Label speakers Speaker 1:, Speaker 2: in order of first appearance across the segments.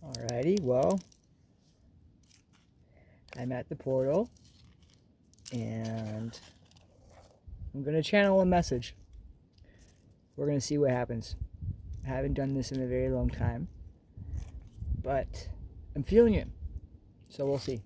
Speaker 1: Alrighty, well, I'm at the portal and I'm going to channel a message. We're going to see what happens. I haven't done this in a very long time, but I'm feeling it, so we'll see.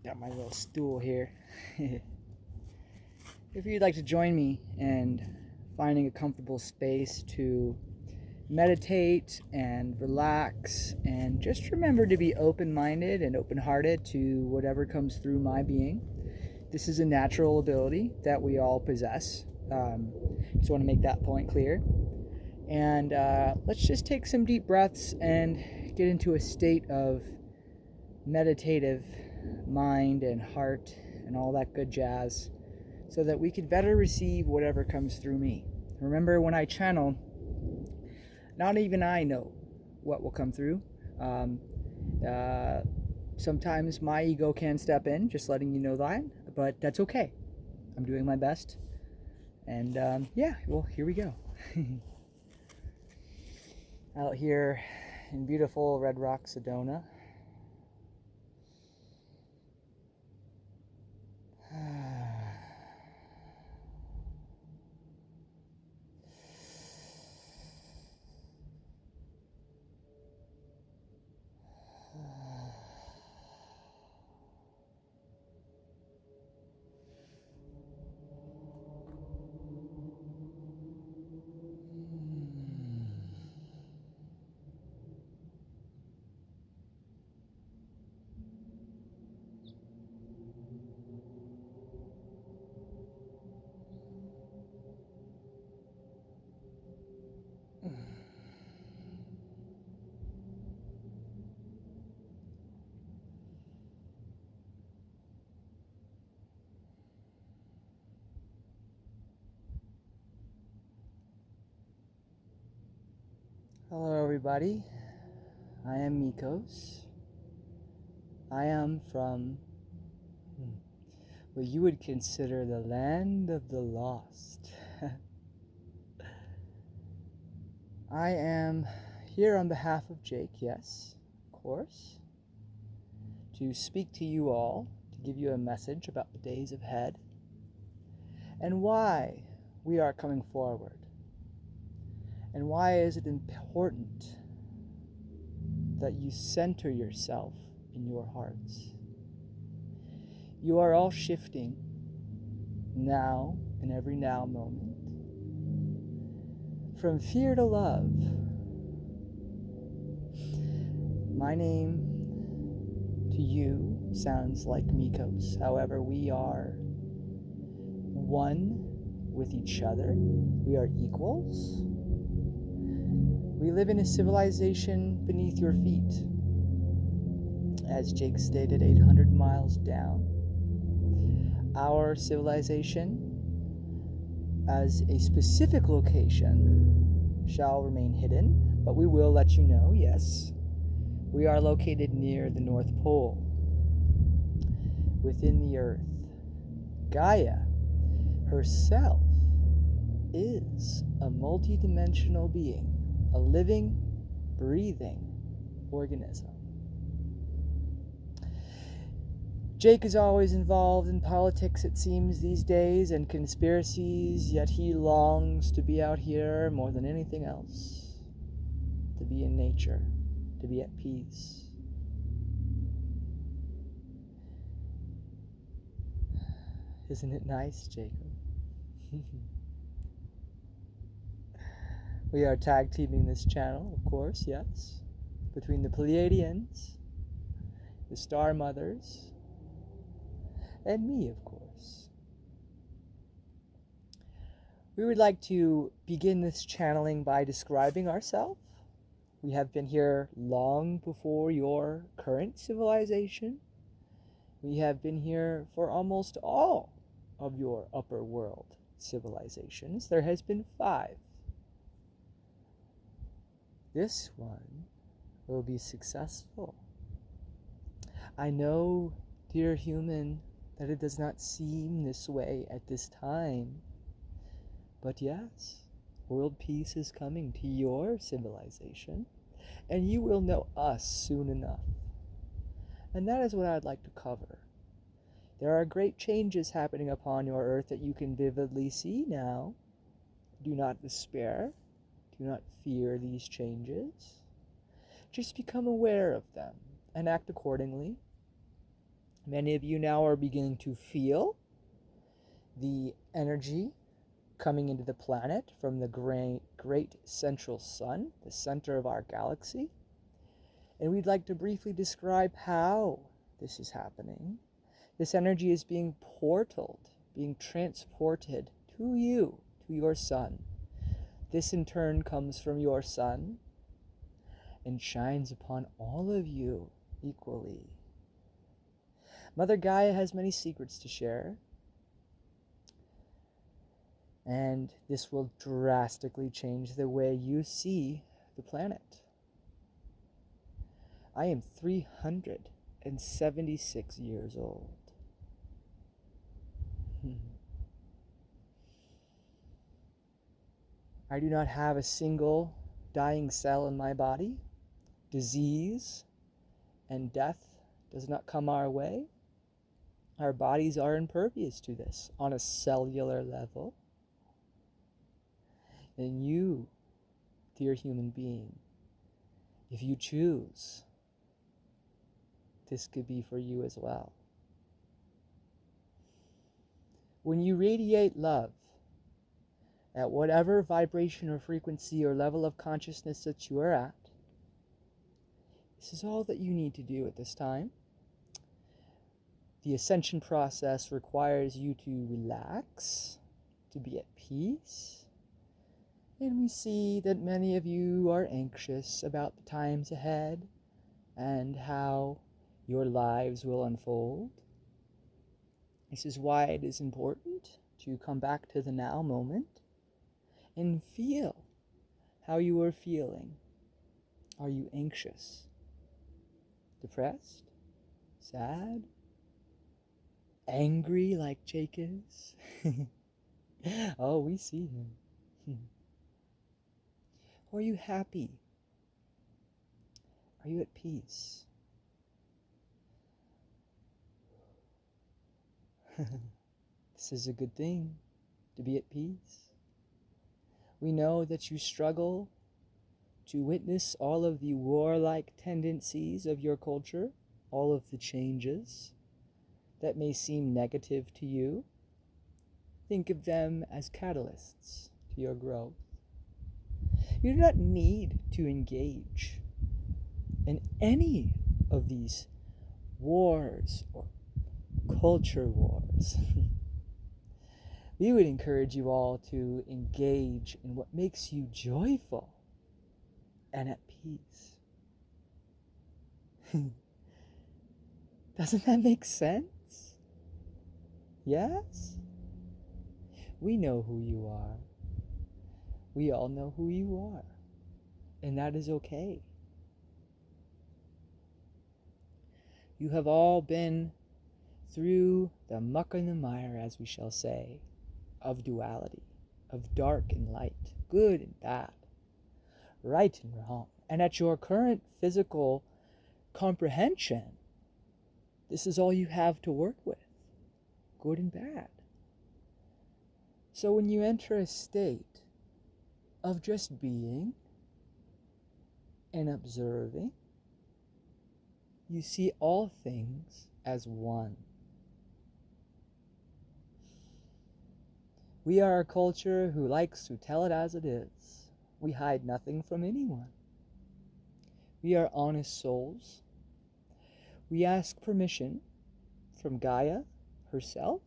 Speaker 1: Got my little stool here. If you'd like to join me in finding a comfortable space to meditate and relax, and just remember to be open-minded and open-hearted to whatever comes through my being. This is a natural ability that we all possess. Just want to make that point clear. And let's just take some deep breaths and get into a state of meditative mind and heart and all that good jazz, so that we can better receive whatever comes through me. Remember, when I channel, not even I know what will come through. Sometimes my ego can step in, just letting you know that, but that's okay. I'm doing my best. And yeah, well, here we go. Out here in beautiful Red Rock, Sedona. Hello everybody, I am Mikos. I am from what you would consider the land of the lost. I am here on behalf of Jake, yes, of course, to speak to you all, to give you a message about the days ahead and why we are coming forward. And why is it important that you center yourself in your hearts? You are all shifting now, in every now moment, from fear to love. My name to you sounds like Mikos. However, we are one with each other. We are equals. We live in a civilization beneath your feet. As Jake stated, 800 miles down. Our civilization, as a specific location, shall remain hidden, but we will let you know, yes. We are located near the North Pole, within the Earth. Gaia herself is a multidimensional being. A living, breathing organism. Jake is always involved in politics, it seems, these days, and conspiracies, yet he longs to be out here more than anything else. To be in nature, to be at peace. Isn't it nice, Jacob? We are tag teaming this channel, of course, yes, between the Pleiadians, the Star Mothers, and me, of course. We would like to begin this channeling by describing ourselves. We have been here long before your current civilization. We have been here for almost all of your upper world civilizations. There has been 5. This one will be successful. I know, dear human, that it does not seem this way at this time, but yes, World peace is coming to your civilization, and you will know us soon enough. And that is what I'd like to cover. There are great changes happening upon your earth that you can vividly see now. Do not despair. Do not fear these changes. Just become aware of them and act accordingly. Many of you now are beginning to feel the energy coming into the planet from the great central sun, the center of our galaxy. And we'd like to briefly describe how this is happening. This energy is being portaled, being transported to you, to your sun. This in turn comes from your sun and shines upon all of you equally. Mother Gaia has many secrets to share, and this will drastically change the way you see the planet. I am 376 years old. I do not have a single dying cell in my body. Disease and death does not come our way. Our bodies are impervious to this on a cellular level. And you, dear human being, if you choose, this could be for you as well. When you radiate love at whatever vibration or frequency or level of consciousness that you are at, this is all that you need to do at this time. The ascension process requires you to relax, to be at peace. And we see that many of you are anxious about the times ahead and how your lives will unfold. This is why it is important to come back to the now moment and feel how you are feeling. Are you anxious? Depressed? Sad? Angry like Jake is? Oh, we see him. Are you happy? Are you at peace? This is a good thing, to be at peace. We know that you struggle to witness all of the warlike tendencies of your culture, all of the changes that may seem negative to you. Think of them as catalysts to your growth. You do not need to engage in any of these wars or culture wars. We would encourage you all to engage in what makes you joyful and at peace. Doesn't that make sense? Yes? We know who you are. We all know who you are. And that is okay. You have all been through the muck and the mire, as we shall say, of duality, of dark and light, good and bad, right and wrong. And at your current physical comprehension, this is all you have to work with, good and bad. So when you enter a state of just being and observing, you see all things as one. We are a culture who likes to tell it as it is. We hide nothing from anyone. We are honest souls. We ask permission from Gaia herself,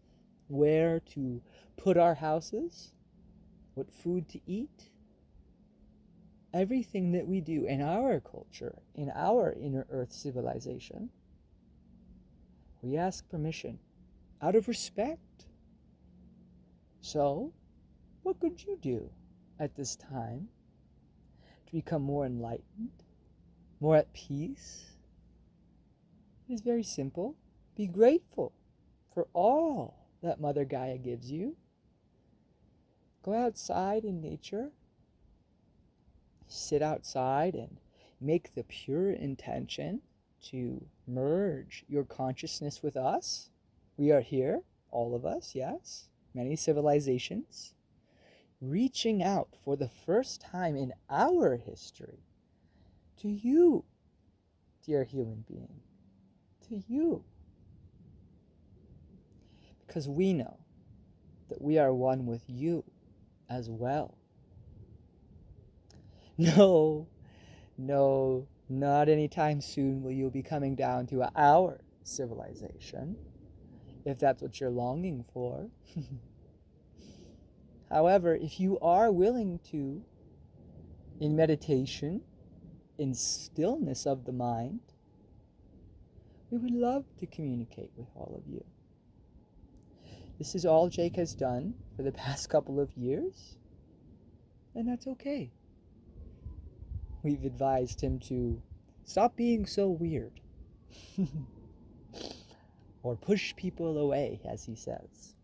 Speaker 1: where to put our houses, what food to eat. Everything that we do in our culture, in our inner earth civilization, we ask permission out of respect. So, what could you do at this time to become more enlightened, more at peace? It is very simple. Be grateful for all that Mother Gaia gives you. Go outside in nature sit outside and make the pure intention to merge your consciousness with us. We are here, all of us, yes, many civilizations, reaching out for the first time in our history to you, dear human being, to you. Because we know that we are one with you as well. No, not anytime soon will you be coming down to our civilization, if that's what you're longing for. However, if you are willing to, in meditation, in stillness of the mind, we would love to communicate with all of you. This is all Jake has done for the past couple of years, and that's okay. We've advised him to stop being so weird. Or push people away, as he says.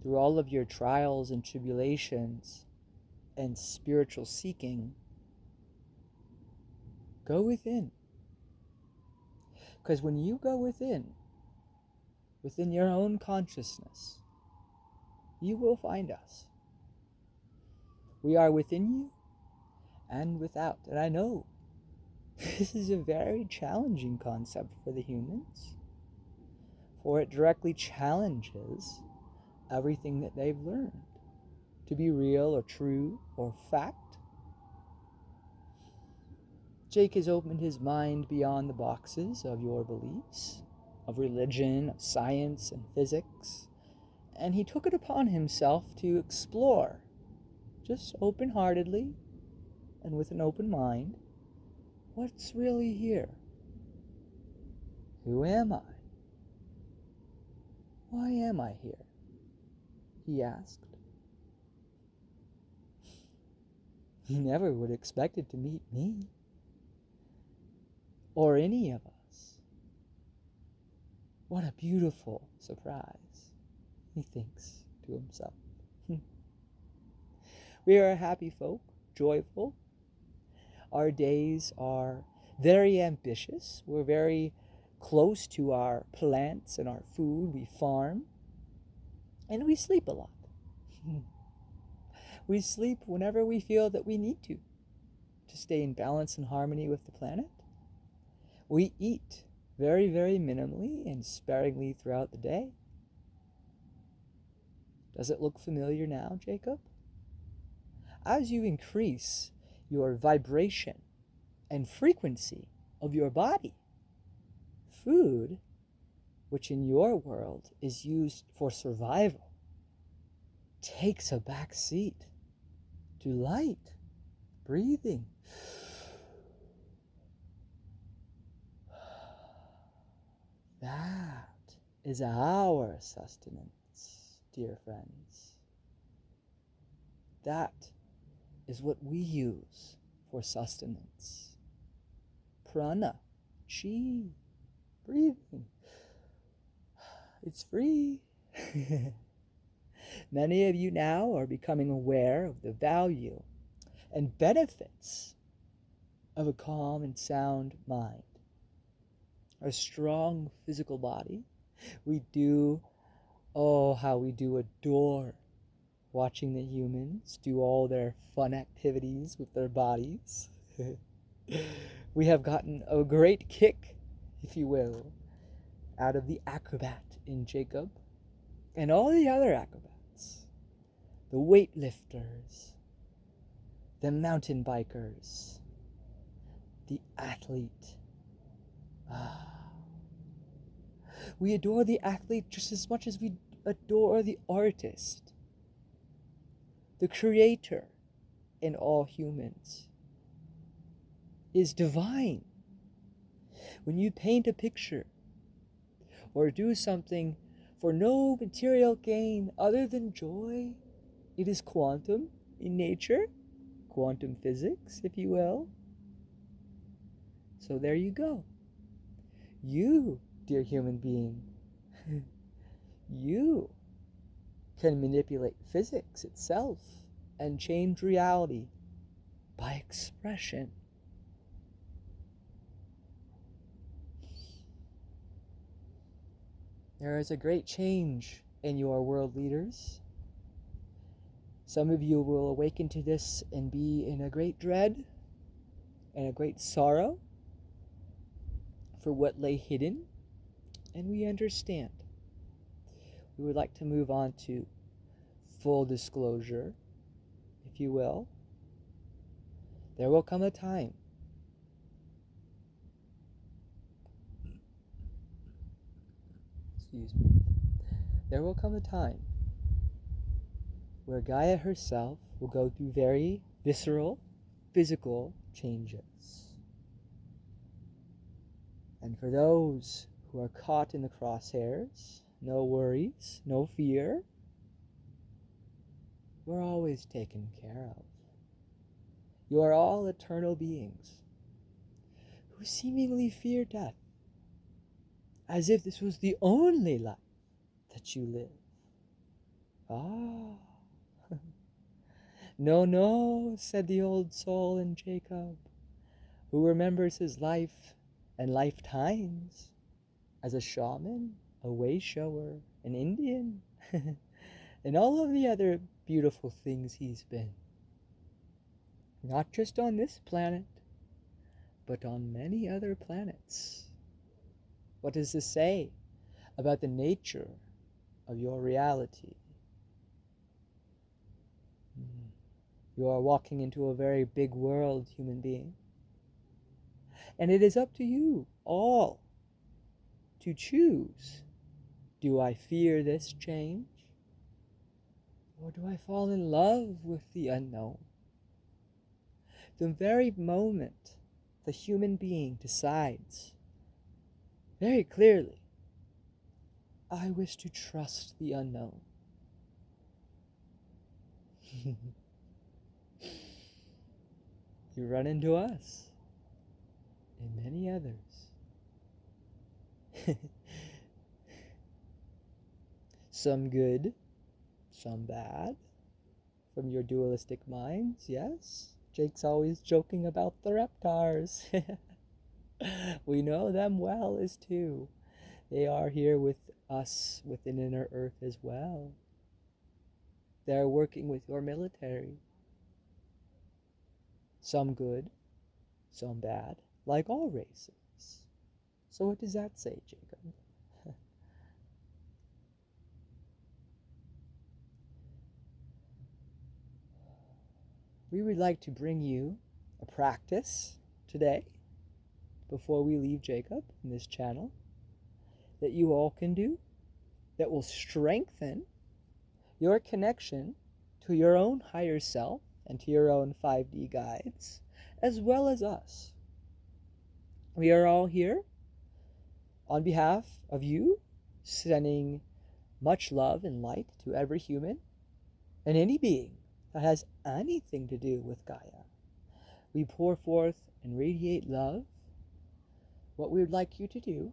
Speaker 1: Through all of your trials and tribulations and spiritual seeking, go within. Because when you go within your own consciousness, you will find us. We are within you and without. And I know this is a very challenging concept for the humans, for it directly challenges everything that they've learned to be real or true or fact. Jake has opened his mind beyond the boxes of your beliefs, of religion, of science and physics, and he took it upon himself to explore, just open-heartedly and with an open mind, what's really here? Who am I? Why am I here? He asked. He never would have expected to meet me, or any of us. What a beautiful surprise, he thinks to himself. We are a happy folk, joyful. Our days are very ambitious. We're very close to our plants and our food. We farm, and we sleep a lot. We sleep whenever we feel that we need to stay in balance and harmony with the planet. We eat very, very minimally and sparingly throughout the day. Does it look familiar now, Jacob? As you increase your vibration and frequency of your body, food, which in your world is used for survival, takes a back seat to light, breathing. That is our sustenance, dear friends. That is what we use for sustenance. Prana, chi, breathing. It's free. Many of you now are becoming aware of the value and benefits of a calm and sound mind. A strong physical body. We do, how we do adore watching the humans do all their fun activities with their bodies. We have gotten a great kick, if you will, out of the acrobat in Jacob and all the other acrobats, the weightlifters, the mountain bikers, the athlete. We adore the athlete just as much as we adore the artist, the creator in all humans is divine. When you paint a picture or do something for no material gain other than joy, it is quantum in nature, quantum physics, if you will. So there you go. You, dear human being, you can manipulate physics itself and change reality by expression. There is a great change in your world leaders. Some of you will awaken to this and be in a great dread and a great sorrow for what lay hidden, and we understand. We would like to move on to full disclosure, if you will. There will come a time there will come a time where Gaia herself will go through very visceral, physical changes. And for those who are caught in the crosshairs, no worries, no fear. You're always taken care of. You are all eternal beings who seemingly fear death, as if this was the only life that you live. Ah. No, no, said the old soul in Jacob, who remembers his life and lifetimes as a shaman, a way shower, an Indian, and all of the other beautiful things he's been. Not just on this planet, but on many other planets. What does this say about the nature of your reality? You are walking into a very big world, human being. And it is up to you all to choose. Do I fear this change? Or do I fall in love with the unknown? The very moment the human being decides very clearly, I wish to trust the unknown. You run into us and many others. Some good, some bad, from your dualistic minds, yes. Jake's always joking about the reptars. We know them well as too. They are here with us within inner earth as well. They're working with your military. Some good, some bad, like all races. So what does that say, Jacob? We would like to bring you a practice today, before we leave Jacob in this channel, that you all can do, that will strengthen your connection to your own higher self and to your own 5D guides, as well as us. We are all here on behalf of you, sending much love and light to every human and any being that has anything to do with Gaia. We pour forth and radiate love. What we would like you to do,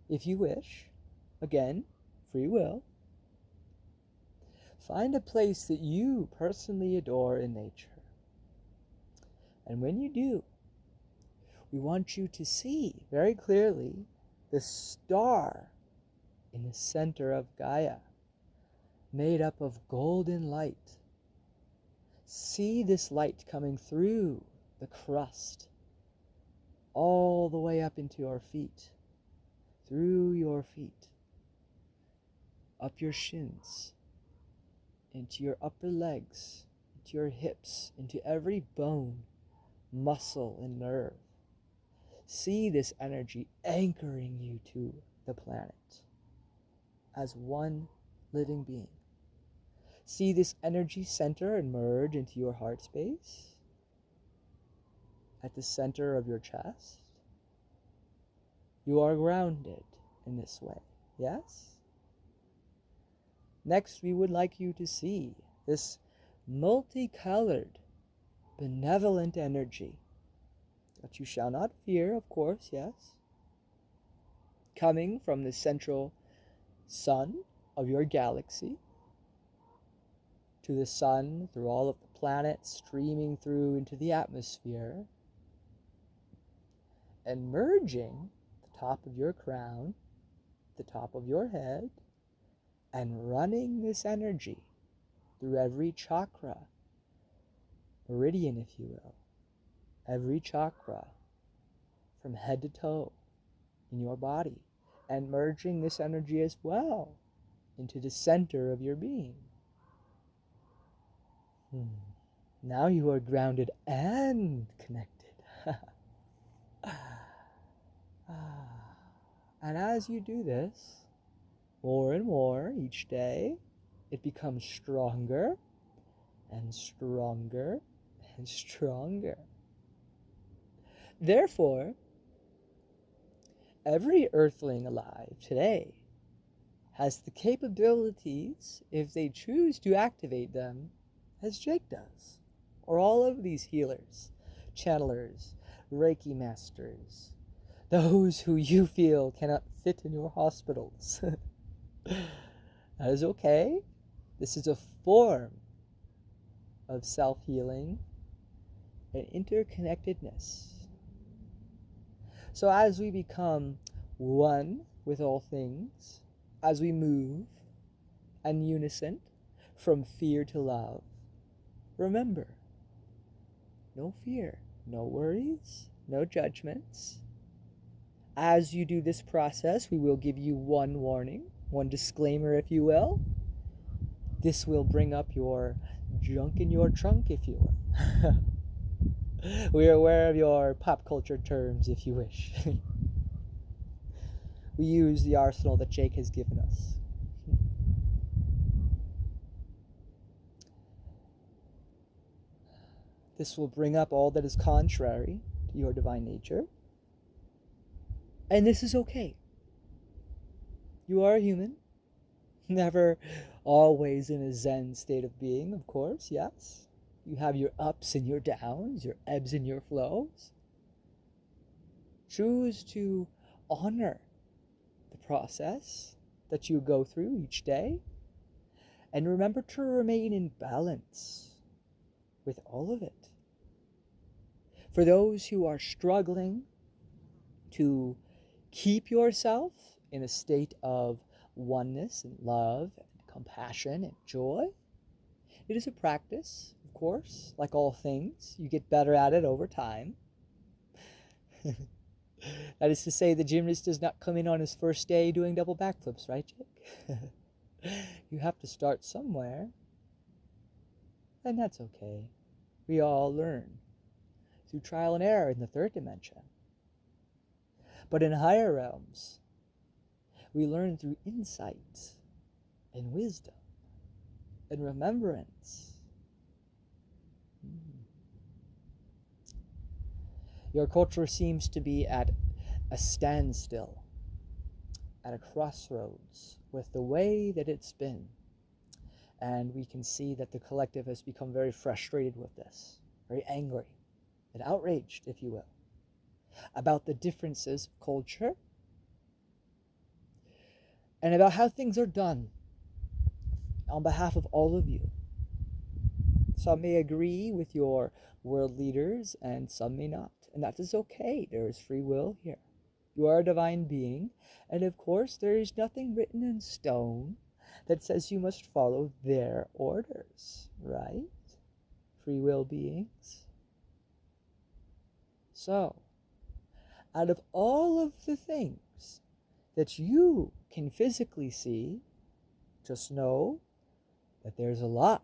Speaker 1: if you wish, again, free will, find a place that you personally adore in nature. And when you do, we want you to see very clearly the star in the center of Gaia, made up of golden light. See this light coming through the crust, all the way up into your feet, through your feet, up your shins, into your upper legs, into your hips, into every bone, muscle, and nerve. See this energy anchoring you to the planet as one living being. See this energy center and merge into your heart space at the center of your chest. You are grounded in this way, yes? Next, we would like you to see this multicolored, benevolent energy that you shall not fear, of course, yes, coming from the central sun of your galaxy, to the sun, through all of the planets, streaming through into the atmosphere, and merging the top of your crown, the top of your head, and running this energy through every chakra, meridian, if you will, every chakra from head to toe in your body, and merging this energy as well into the center of your being. Now you are grounded and connected. And as you do this, more and more each day, it becomes stronger and stronger and stronger. Therefore, every earthling alive today has the capabilities, if they choose to activate them, as Jake does, or all of these healers, channelers, Reiki masters, those who you feel cannot fit in your hospitals. That is okay. This is a form of self-healing and interconnectedness. So as we become one with all things, as we move in unison from fear to love, remember, no fear, no worries, no judgments. As you do this process, we will give you one warning, one disclaimer, if you will. This will bring up your junk in your trunk, if you will. We are aware of your pop culture terms, if you wish. We use the arsenal that Jake has given us. This will bring up all that is contrary to your divine nature. And this is okay. You are a human. Never always in a Zen state of being, of course, yes. You have your ups and your downs, your ebbs and your flows. Choose to honor the process that you go through each day. And remember to remain in balance with all of it. For those who are struggling to keep yourself in a state of oneness and love and compassion and joy, it is a practice, of course, like all things. You get better at it over time. That is to say, the gymnast does not come in on his first day doing double backflips, right, Jake? You have to start somewhere. And that's okay. We all learn through trial and error in the third dimension. But in higher realms, we learn through insight and wisdom and remembrance. Your culture seems to be at a standstill, at a crossroads with the way that it's been. And we can see that the collective has become very frustrated with this, very angry and outraged, if you will, about the differences of culture and about how things are done on behalf of all of you. Some may agree with your world leaders and some may not. And that is okay. There is free will here. You are a divine being. And of course, there is nothing written in stone that says you must follow their orders, right? Free will beings. So, out of all of the things that you can physically see, just know that there's a lot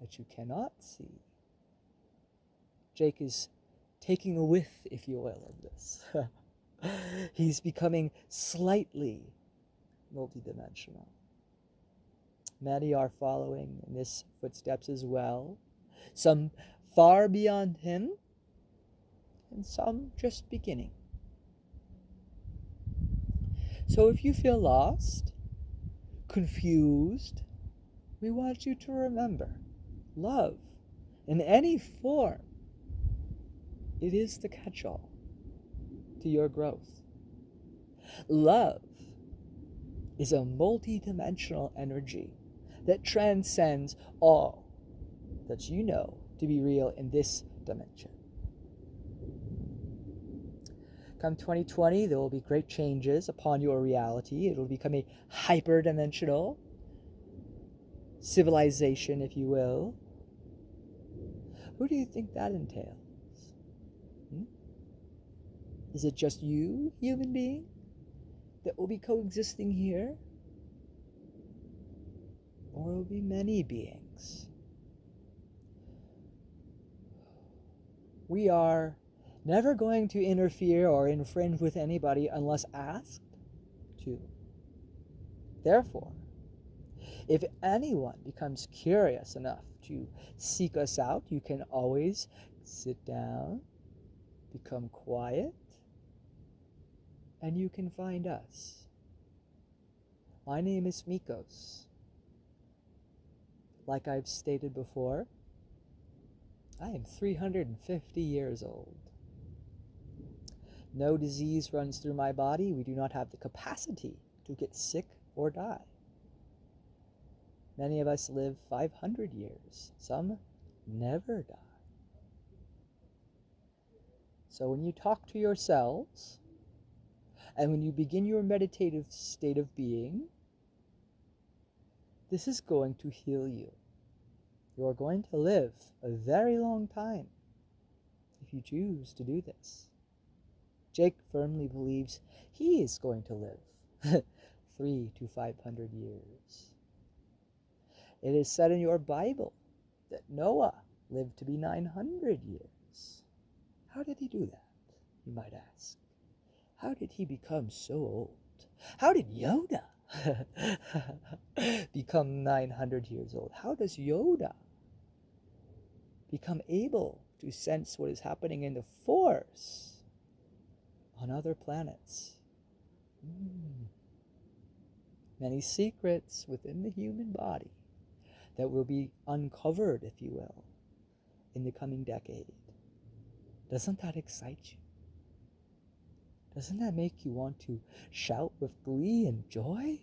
Speaker 1: that you cannot see. Jake is taking a whiff, if you will, of this. He's becoming slightly multidimensional. Many are following in his footsteps as well. Some far beyond him, and some just beginning. So if you feel lost, confused, we want you to remember, love, in any form, it is the catch-all to your growth. Love is a multi-dimensional energy that transcends all that you know to be real in this dimension. Come 2020, there will be great changes upon your reality. It will become a hyper-dimensional civilization, if you will. Who do you think that entails? Is it just you, human being, that will be coexisting here? Or will be many beings? We are never going to interfere or infringe with anybody unless asked to. Therefore, if anyone becomes curious enough to seek us out, you can always sit down, become quiet, and you can find us. My name is Mikos. Like I've stated before, I am 350 years old. No disease runs through my body. We do not have the capacity to get sick or die. Many of us live 500 years. Some never die. So when you talk to yourselves, and when you begin your meditative state of being, this is going to heal you. You are going to live a very long time if you choose to do this. Jake firmly believes he is going to live 300 to 500 years. It is said in your Bible that Noah lived to be 900 years. How did he do that, you might ask? How did he become so old? How did Yoda become 900 years old? How does Yoda become able to sense what is happening in the Force on other planets? Many secrets within the human body that will be uncovered, if you will, in the coming decade. Doesn't that excite you? Doesn't that make you want to shout with glee and joy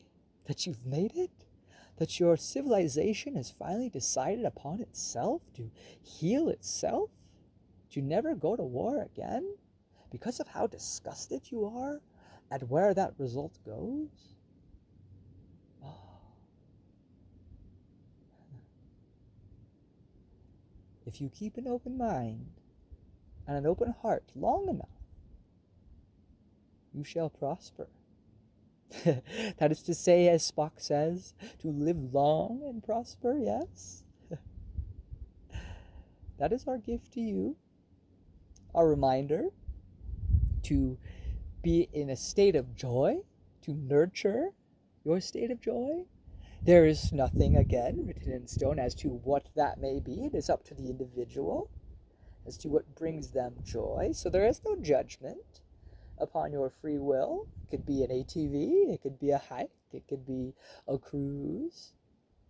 Speaker 1: that you've made it? That your civilization has finally decided upon itself to heal itself? To never go to war again? Because of how disgusted you are at where that result goes? If you keep an open mind and an open heart long enough, you shall prosper. That is to say, as Spock says, to live long and prosper, yes? That is our gift to you. Our reminder to be in a state of joy, to nurture your state of joy. There is nothing, again, written in stone as to what that may be. It is up to the individual as to what brings them joy. So there is no judgment upon your free will. It could be an ATV, it could be a hike, it could be a cruise.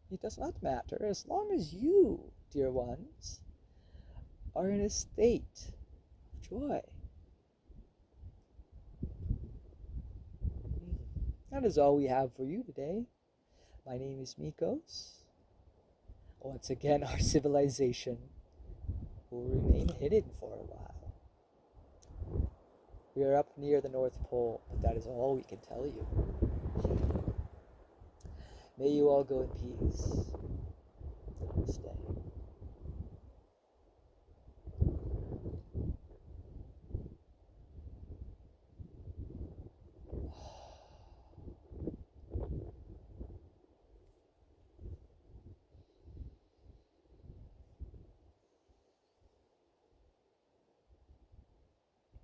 Speaker 1: It does not matter as long as you, dear ones, are in a state of joy. That is all we have for you today. My name is Mikos. Once again, our civilization will remain hidden for a while. We are up near the North Pole, but that is all we can tell you. May you all go in peace. Namaste.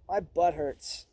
Speaker 1: My butt hurts.